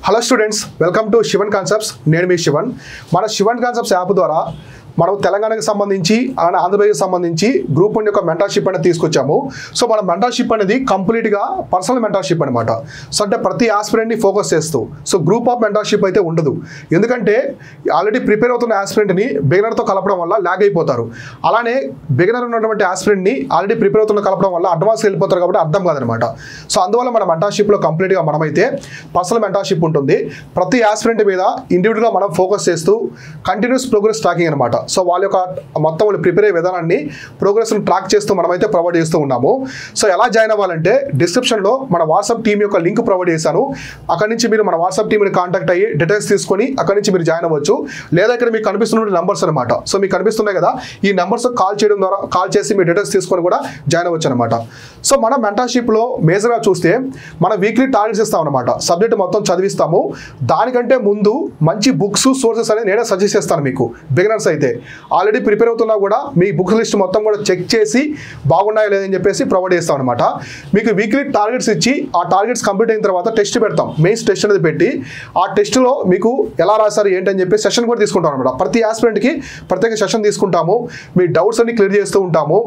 Hello students, welcome to Shivan concepts. నేను మీ శివన్. మన శివన్ కాన్సెప్ట్స్ యాప్ ద్వారా మనం తెలంగాణకు సంబంధించి అలానే ఆంధ్రప్రదేశ్కి సంబంధించి గ్రూప్ 1 యొక్క మెంటర్షిప్ అనేది తీసుకొచ్చాము. సో మన మెంటర్షిప్ అనేది కంప్లీట్గా పర్సనల్ మెంటర్షిప్ అనమాట. సో అంటే ప్రతి ఆస్పిరెంట్ని ఫోకస్ చేస్తూ సో గ్రూప్ ఆఫ్ మెంటర్షిప్ అయితే ఉండదు. ఎందుకంటే ఆల్రెడీ ప్రిపేర్ అవుతున్న ఆస్పిరెంట్ని బిగినర్తో కలపడం వల్ల ల్యాగ్ అయిపోతారు. అలానే బిగినర్ ఉన్నటువంటి ఆస్పిరెంట్ని ఆల్రెడీ ప్రిపేర్ అవుతున్న కలపడం వల్ల అడ్వాన్స్కి వెళ్ళిపోతారు కాబట్టి అర్థం కాదనమాట. సో అందువల్ల మన మెంటర్షిప్లో కంప్లీట్గా మనమైతే పర్సనల్ మెంటర్షిప్ ఉంటుంది. ప్రతి ఆస్పిరెంట్ మీద ఇండివిజువల్గా మనం ఫోకస్ చేస్తూ కంటిన్యూస్ ప్రోగ్రెస్ ట్రాకింగ్ అనమాట. సో వాళ్ళ యొక్క మొత్తం వాళ్ళు ప్రిపేర్ అయ్యే విధానాన్ని ప్రోగ్రెస్ని ట్రాక్ చేస్తూ మనమైతే ప్రొవైడ్ చేస్తూ ఉన్నాము. సో ఎలా జాయిన్ అవ్వాలంటే డిస్క్రిప్షన్లో మన వాట్సాప్ టీం యొక్క లింక్ ప్రొవైడ్ చేశాను. అక్కడి నుంచి మీరు మన వాట్సాప్ టీంని కాంటాక్ట్ అయ్యి డీటెయిల్స్ తీసుకొని అక్కడి నుంచి మీరు జాయిన్ అవ్వచ్చు. లేదా ఇక్కడ మీకు కనిపిస్తున్న నెంబర్స్ అనమాట. సో మీకు కనిపిస్తున్నాయి కదా, ఈ నెంబర్స్ కాల్ చేయడం ద్వారా కాల్ చేసి మీ డీటెయిల్స్ తీసుకొని కూడా జాయిన్ అవ్వచ్చు అనమాట. సో మన మెంటర్షిప్లో మేజర్గా చూస్తే మన వీక్లీ టార్గెట్స్ ఇస్తాం అనమాట. సబ్జెక్ట్ మొత్తం చదివిస్తాము. దానికంటే ముందు మంచి బుక్స్ సోర్సెస్ అనేది నేనే సజెస్ట్ చేస్తాను మీకు. బిగినర్స్ అయితే ఆల్రెడీ ప్రిపేర్ అవుతున్నా కూడా మీ బుక్స్ లిస్ట్ మొత్తం కూడా చెక్ చేసి బాగున్నాయో లేదని చెప్పేసి ప్రొవైడ్ చేస్తాం అనమాట. మీకు వీక్లీ టార్గెట్స్ ఇచ్చి ఆ టార్గెట్స్ కంప్లీట్ అయిన తర్వాత టెస్ట్ పెడతాం. మెయిన్స్ టెస్ట్ అనేది పెట్టి ఆ టెస్ట్లో మీకు ఎలా రాశారు ఏంటని చెప్పి సెషన్ కూడా తీసుకుంటాం అనమాట. ప్రతి ఆస్పిరెంట్కి ప్రత్యేక సెషన్ తీసుకుంటాము. మీ డౌట్స్ అన్ని క్లియర్ చేస్తూ ఉంటాము.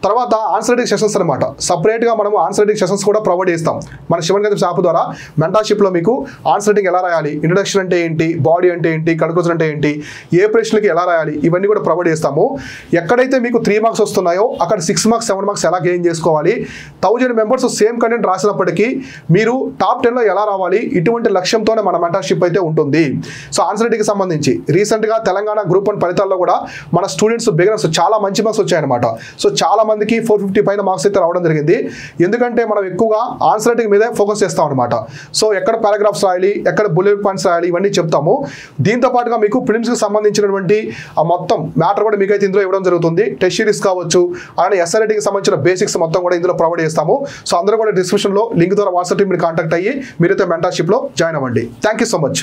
తర్వాత ఆన్సర్ రైటింగ్ సెషన్స్ అనమాట. సపరేట్గా మనం ఆన్సర్ రైటింగ్ సెషన్స్ కూడా ప్రొవైడ్ చేస్తాం. మన శివన్ కాన్సెప్ట్స్ యాప్ ద్వారా మెంటర్షిప్లో మీకు ఆన్సర్ రైటింగ్ ఎలా రాయాలి, ఇంట్రడక్షన్ అంటే ఏంటి, బాడీ అంటే ఏంటి, కన్క్లూజన్ అంటే ఏంటి, ఏ ప్రశ్నలకి ఎలా రాయాలి, ఇవన్నీ కూడా ప్రొవైడ్ చేస్తాము. ఎక్కడైతే మీకు 3 మార్క్స్ వస్తున్నాయో అక్కడ 6 మార్క్స్ 7 మార్క్స్ ఎలా గెయిన్ చేసుకోవాలి, 1000 మెంబర్స్ సేమ్ కంటెంట్ రాసినప్పటికీ మీరు టాప్ 10లో ఎలా రావాలి, ఇటువంటి లక్ష్యంతోనే మన మెంటర్షిప్ అయితే ఉంటుంది. సో ఆన్సర్ రైటింగ్కి సంబంధించి రీసెంట్గా తెలంగాణ గ్రూప్ 1 ఫలితాల్లో కూడా మన స్టూడెంట్స్ బిగినర్స్ చాలా మంచి మార్క్స్ వచ్చాయన్నమాట. సో చాలా మందికి 450 పైన మార్క్స్ అయితే రావడం జరిగింది. ఎందుకంటే మనం ఎక్కువగా ఆన్సర్ రైటింగ్ మీదే ఫోకస్ చేస్తాం అనమాట. సో ఎక్కడ పారాగ్రాఫ్స్ రాయాలి, ఎక్కడ బుల్లెట్ పాయింట్స్ రాయాలి, ఇవన్నీ చెప్తాము. దీంతో పాటుగా మీకు ప్రిలిమ్స్కి సంబంధించినటువంటి మొత్తం మ్యాటర్ కూడా మీకైతే ఇందులో ఇవ్వడం జరుగుతుంది. టెస్ట్ సిరీస్ కావచ్చు, అలానే ఎస్ఐ రైటింగ్కి సంబంధించిన బేసిక్స్ మొత్తం కూడా ఇందులో ప్రొవైడ్ చేస్తాము. సో అందరూ కూడా డిస్క్రిప్షన్లో లింక్ ద్వారా వాట్సాప్ టీంని కాంటాక్ట్ అయ్యి మీరైతే మెంటర్షిప్లో జాయిన్ అవ్వండి. Thank you so much.